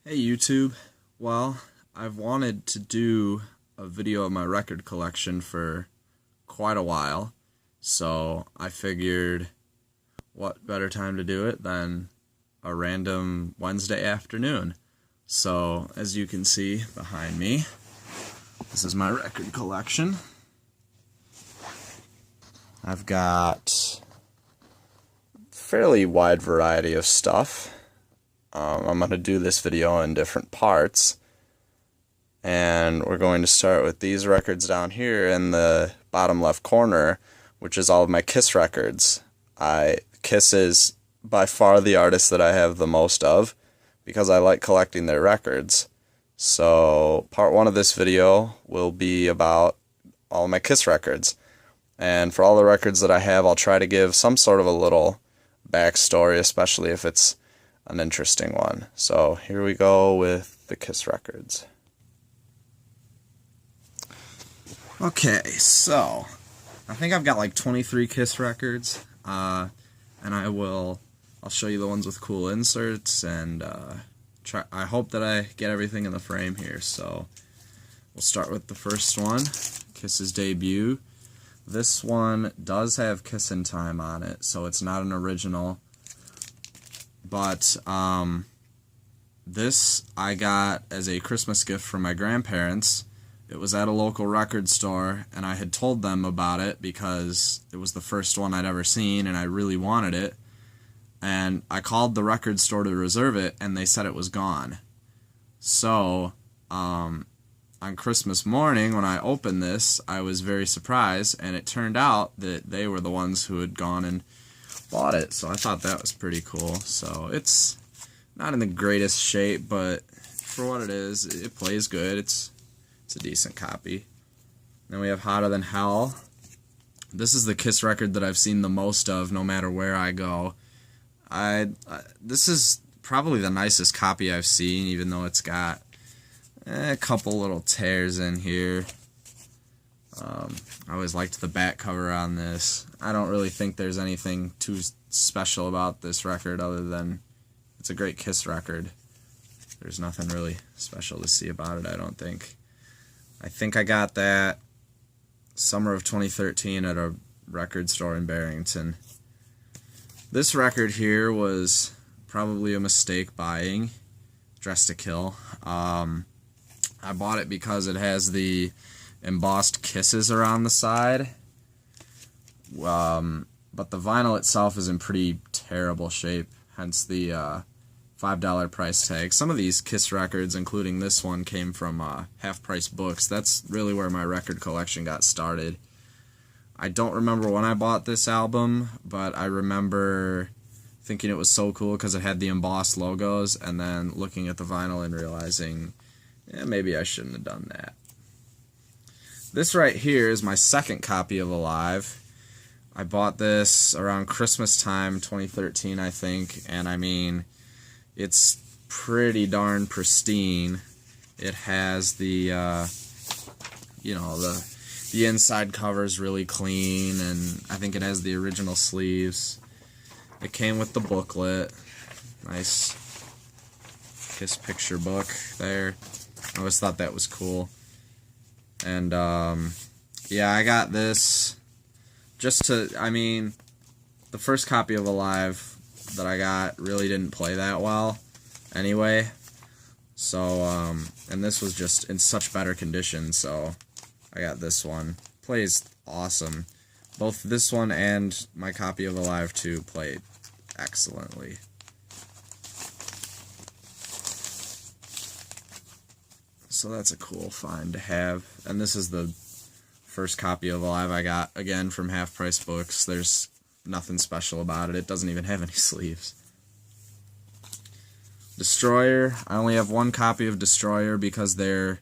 Hey YouTube, well, I've wanted to do a video of my record collection for quite a while, so I figured what better time to do it than a random Wednesday afternoon. So, as you can see behind me, this is my record collection. I've got a fairly wide variety of stuff. I'm going to do this video in different parts, and we're going to start with these records down here in the bottom left corner, which is all of my Kiss records. Kiss is by far the artist that I have the most of, because I like collecting their records. So part one of this video will be about all of my Kiss records, and for all the records that I have, I'll try to give some sort of a little backstory, especially if it's an interesting one. So here we go with the Kiss records. Okay, so I think I've got like 23 Kiss records, and I'll show you the ones with cool inserts, and I hope that I get everything in the frame here. So we'll start with the first one, Kiss's debut. This one does have Kissin' Time on it, so it's not an original. But this I got as a Christmas gift from my grandparents. It was at a local record store, and I had told them about it because it was the first one I'd ever seen, and I really wanted it. And I called the record store to reserve it, and they said it was gone. So, on Christmas morning, when I opened this, I was very surprised, and it turned out that they were the ones who had gone and bought it, so I thought that was pretty cool. So it's not in the greatest shape, but for what it is, it plays good. It's a decent copy. Then we have Hotter Than Hell. This is the Kiss record that I've seen the most of, no matter where I go. This is probably the nicest copy I've seen, even though it's got a couple little tears in here. I always liked the back cover on this. I don't really think there's anything too special about this record other than it's a great Kiss record. There's nothing really special to see about it, I don't think. I think I got that summer of 2013 at a record store in Barrington. This record here was probably a mistake buying, Dressed to Kill. I bought it because it has the embossed kisses around the side, but the vinyl itself is in pretty terrible shape, hence the $5 price tag. Some of these Kiss records, including this one, came from half-price books. That's really where my record collection got started. I don't remember when I bought this album, but I remember thinking it was so cool because it had the embossed logos, and then looking at the vinyl and realizing, maybe I shouldn't have done that. This right here is my second copy of Alive. I bought this around Christmas time, 2013, I think, and I mean, it's pretty darn pristine. It has the inside cover's really clean, and I think it has the original sleeves. It came with the booklet. Nice Kiss picture book there. I always thought that was cool. And, yeah, I got this just to, the first copy of Alive that I got really didn't play that well anyway. So, and this was just in such better condition, so I got this one. Plays awesome. Both this one and my copy of Alive 2 played excellently. So that's a cool find to have. And this is the first copy of Alive I got, again, from Half Price Books. There's nothing special about it. It doesn't even have any sleeves. Destroyer. I only have one copy of Destroyer because they're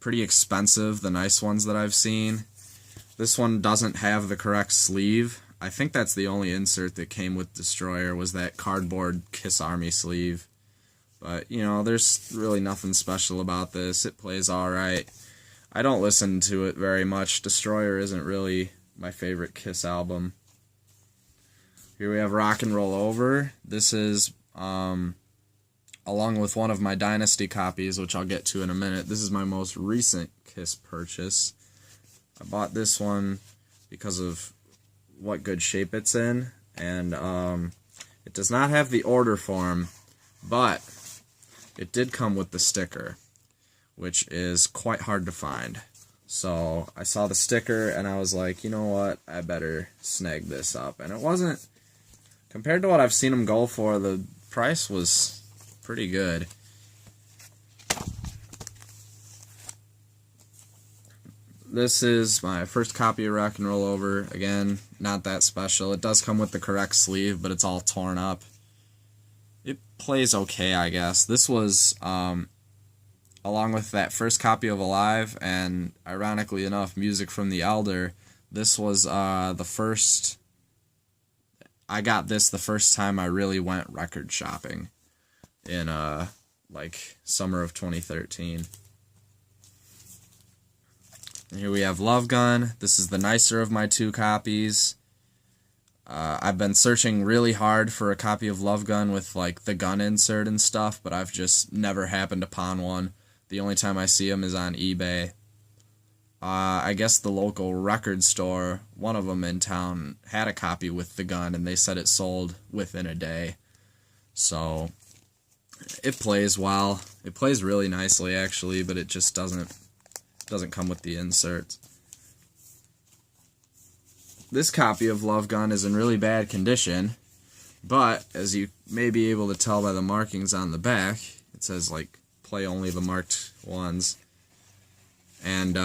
pretty expensive, the nice ones that I've seen. This one doesn't have the correct sleeve. I think that's the only insert that came with Destroyer, was that cardboard Kiss Army sleeve. But, there's really nothing special about this. It plays alright. I don't listen to it very much. Destroyer isn't really my favorite Kiss album. Here we have Rock and Roll Over. This is along with one of my Dynasty copies, which I'll get to in a minute. This is my most recent Kiss purchase. I bought this one because of what good shape it's in, and it does not have the order form, but it did come with the sticker, which is quite hard to find. So I saw the sticker and I was like, you know what, I better snag this up. And it wasn't, compared to what I've seen them go for, the price was pretty good. This is my first copy of Rock and Roll Over. Again, not that special. It does come with the correct sleeve, but it's all torn up. It plays okay, I guess. This was, along with that first copy of Alive, and ironically enough, Music from the Elder, this was the first... I got this the first time I really went record shopping in, like, summer of 2013. And here we have Love Gun. This is the nicer of my two copies. I've been searching really hard for a copy of Love Gun with like the gun insert and stuff, but I've just never happened upon one. The only time I see them is on eBay. I guess the local record store, one of them in town, had a copy with the gun, and they said it sold within a day. So it plays well. It plays really nicely, actually, but it just doesn't come with the inserts. This copy of Love Gun is in really bad condition, but as you may be able to tell by the markings on the back, it says like play only the marked ones. And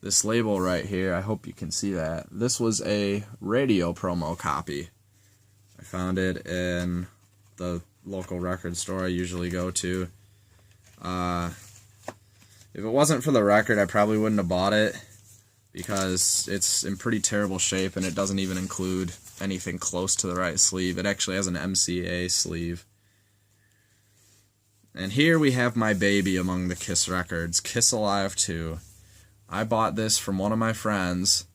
this label right here, I hope you can see that. This was a radio promo copy. I found it in the local record store I usually go to. If it wasn't for the record, I probably wouldn't have bought it, because it's in pretty terrible shape and it doesn't even include anything close to the right sleeve. It actually has an MCA sleeve. And here we have my baby among the Kiss records, Kiss Alive 2. I bought this from one of my friends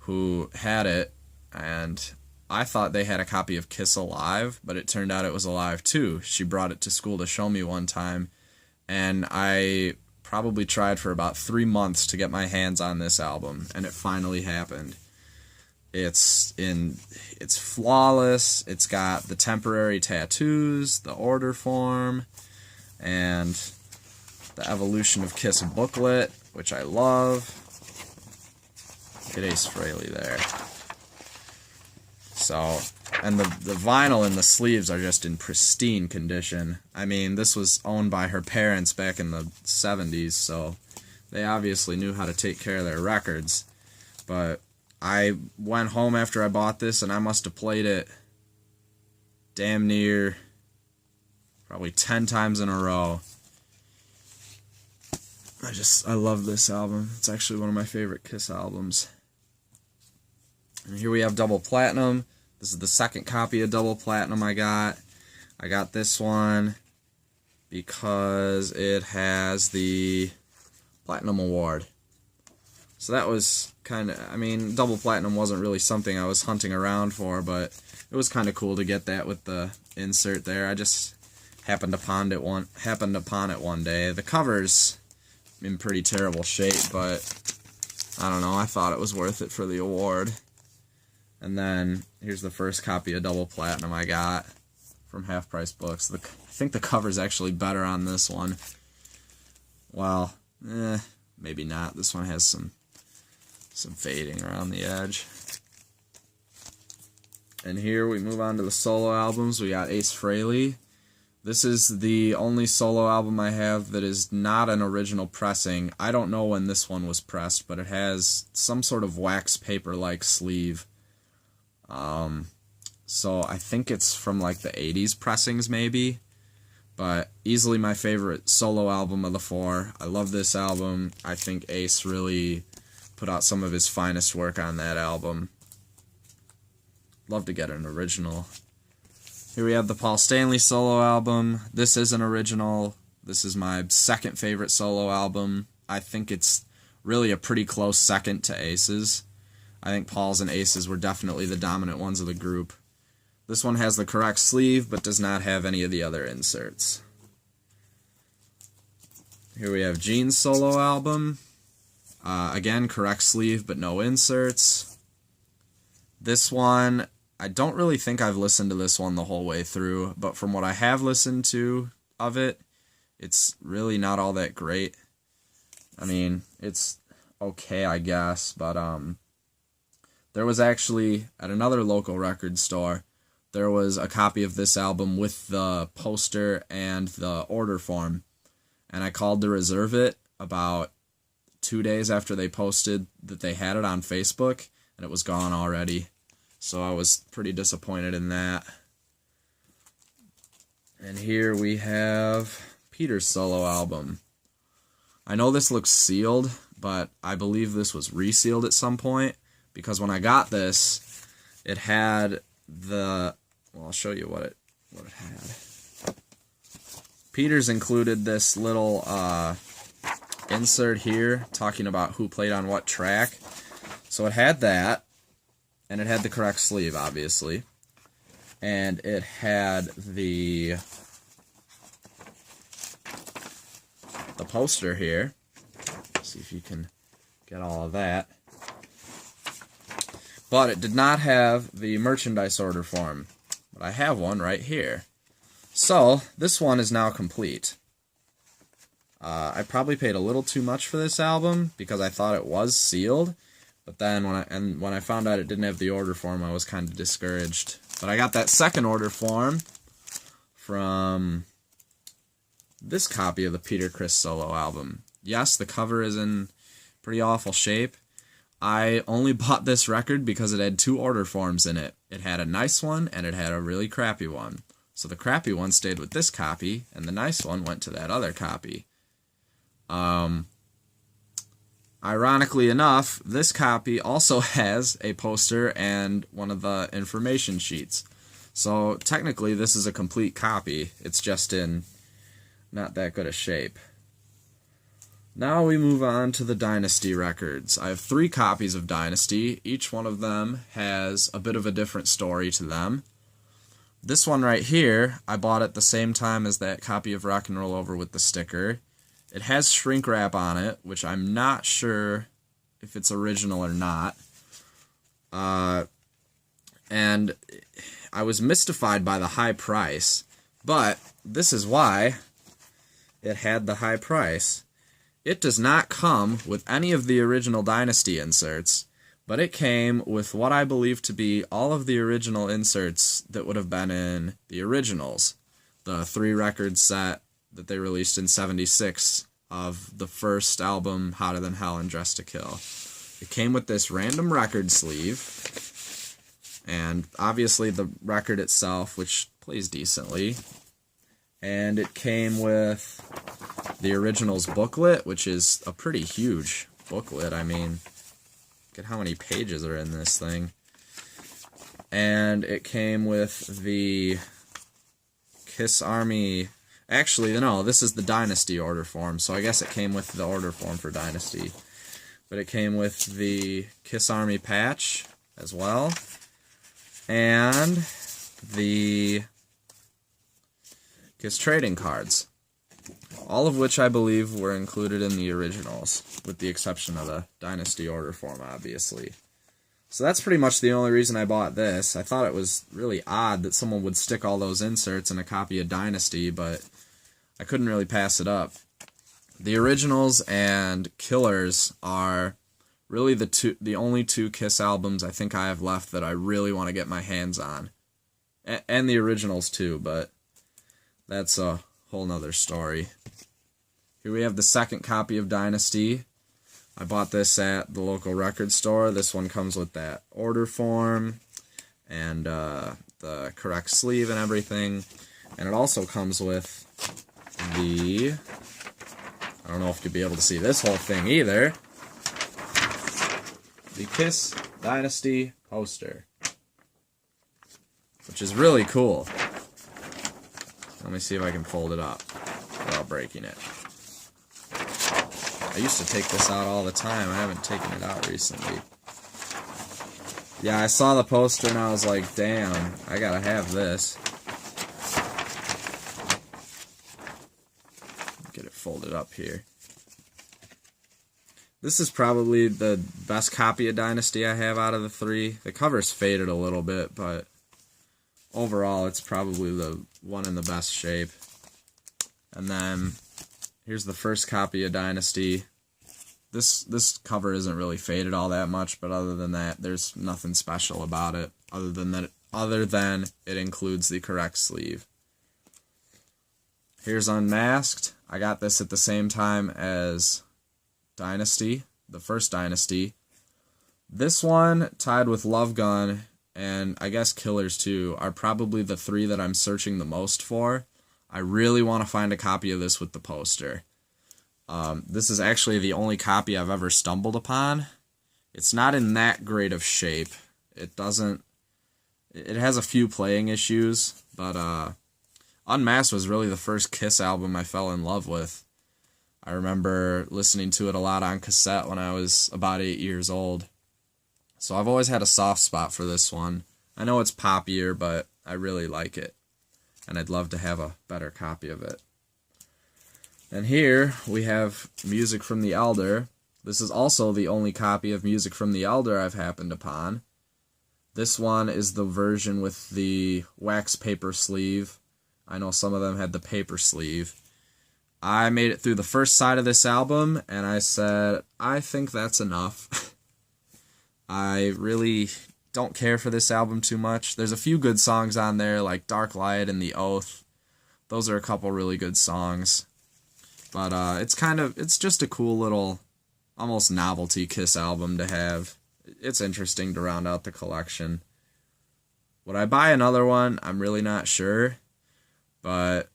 who had it, and I thought they had a copy of Kiss Alive, but it turned out it was Alive 2. She brought it to school to show me one time, and I probably tried for about 3 months to get my hands on this album, and it finally happened. It's flawless. It's got the temporary tattoos, the order form, and the Evolution of Kiss booklet, which I love. Get Ace Frehley there. So, and the vinyl and the sleeves are just in pristine condition. I mean, this was owned by her parents back in the 70s, so they obviously knew how to take care of their records. But I went home after I bought this, and I must have played it damn near probably 10 times in a row. I love this album. It's actually one of my favorite Kiss albums. And here we have Double Platinum. This is the second copy of Double Platinum I got. I got this one because it has the Platinum Award. So that was kind of, I mean, Double Platinum wasn't really something I was hunting around for, but it was kind of cool to get that with the insert there. I just happened upon it one day. The cover's in pretty terrible shape, but I don't know, I thought it was worth it for the award. And then here's the first copy of Double Platinum I got from Half Price Books. I think the cover's actually better on this one. Well, maybe not. This one has some fading around the edge. And here we move on to the solo albums. We got Ace Frehley. This is the only solo album I have that is not an original pressing. I don't know when this one was pressed, but it has some sort of wax paper-like sleeve. So I think it's from like the 80s pressings maybe, but easily my favorite solo album of the four. I love this album. I think Ace really put out some of his finest work on that album. Love to get an original. Here we have the Paul Stanley solo album. This is an original. This is my second favorite solo album. I think it's really a pretty close second to Ace's. I think Paul's and Ace's were definitely the dominant ones of the group. This one has the correct sleeve, but does not have any of the other inserts. Here we have Gene's solo album. Again, correct sleeve, but no inserts. This one, I don't really think I've listened to this one the whole way through, but from what I have listened to of it, it's really not all that great. I mean, it's okay, I guess, but there was actually, at another local record store, there was a copy of this album with the poster and the order form, and I called to reserve it about 2 days after they posted that they had it on Facebook, and it was gone already. So I was pretty disappointed in that. And here we have Peter's solo album. I know this looks sealed, but I believe this was resealed at some point, because when I got this, it had the... Well, I'll show you what it had. Peter's included this little insert here talking about who played on what track. So it had that, and it had the correct sleeve, obviously. And it had the poster here. Let's see if you can get all of that. But it did not have the merchandise order form. But I have one right here. So, this one is now complete. I probably paid a little too much for this album because I thought it was sealed. But then when I found out it didn't have the order form, I was kind of discouraged. But I got that second order form from this copy of the Peter Criss solo album. Yes, the cover is in pretty awful shape. I only bought this record because it had 2 order forms in it. It had a nice one, and it had a really crappy one. So the crappy one stayed with this copy, and the nice one went to that other copy. Ironically enough, this copy also has a poster and one of the information sheets. So technically this is a complete copy. It's just in not that good a shape. Now we move on to the Dynasty records. I have 3 copies of Dynasty. Each one of them has a bit of a different story to them. This one right here, I bought at the same time as that copy of Rock and Roll Over with the sticker. It has shrink wrap on it, which I'm not sure if it's original or not. And I was mystified by the high price, but this is why it had the high price. It does not come with any of the original Dynasty inserts, but it came with what I believe to be all of the original inserts that would have been in the originals. The 3-record set that they released in '76 of the first album, Hotter Than Hell and Dressed to Kill. It came with this random record sleeve, and obviously the record itself, which plays decently. And it came with the originals booklet, which is a pretty huge booklet. I mean, look at how many pages are in this thing. And it came with the Kiss Army... Actually, no, this is the Dynasty order form, so I guess it came with the order form for Dynasty. But it came with the Kiss Army patch as well, and the Kiss trading cards, all of which I believe were included in the originals, with the exception of the Dynasty order form, obviously. So that's pretty much the only reason I bought this. I thought it was really odd that someone would stick all those inserts in a copy of Dynasty, but I couldn't really pass it up. The originals and Killers are really the only 2 Kiss albums I think I have left that I really want to get my hands on. And the originals too, but that's a whole nother story. Here we have the second copy of Dynasty. I bought this at the local record store. This one comes with that order form and the correct sleeve and everything. And it also comes with the... I don't know if you'll be able to see this whole thing either. The Kiss Dynasty poster, which is really cool. Let me see if I can fold it up without breaking it. I used to take this out all the time. I haven't taken it out recently. Yeah, I saw the poster and I was like, damn, I gotta have this. Get it folded up here. This is probably the best copy of Dynasty I have out of the three. The cover's faded a little bit, but overall it's probably the one in the best shape. And then here's the first copy of Dynasty. This cover isn't really faded all that much, but other than that, there's nothing special about it other than it includes the correct sleeve. Here's Unmasked. I got this at the same time as Dynasty, the first Dynasty. This one, tied with Love Gun, and I guess Killers 2, are probably the three that I'm searching the most for. I really want to find a copy of this with the poster. This is actually the only copy I've ever stumbled upon. It's not in that great of shape. It has a few playing issues, but Unmasked was really the first Kiss album I fell in love with. I remember listening to it a lot on cassette when I was about 8 years old. So I've always had a soft spot for this one. I know it's poppier, but I really like it. And I'd love to have a better copy of it. And here we have Music from the Elder. This is also the only copy of Music from the Elder I've happened upon. This one is the version with the wax paper sleeve. I know some of them had the paper sleeve. I made it through the first side of this album, and I said, I think that's enough. I really don't care for this album too much. There's a few good songs on there, like Dark Light and The Oath. Those are a couple really good songs. But it's just a cool little, almost novelty Kiss album to have. It's interesting to round out the collection. Would I buy another one? I'm really not sure. But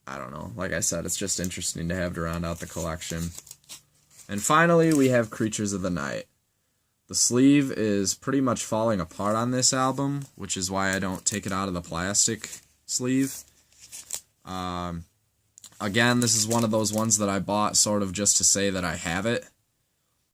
I don't know. Like I said, it's just interesting to have to round out the collection. And finally, we have Creatures of the Night. The sleeve is pretty much falling apart on this album, which is why I don't take it out of the plastic sleeve. Again, this is one of those ones that I bought sort of just to say that I have it.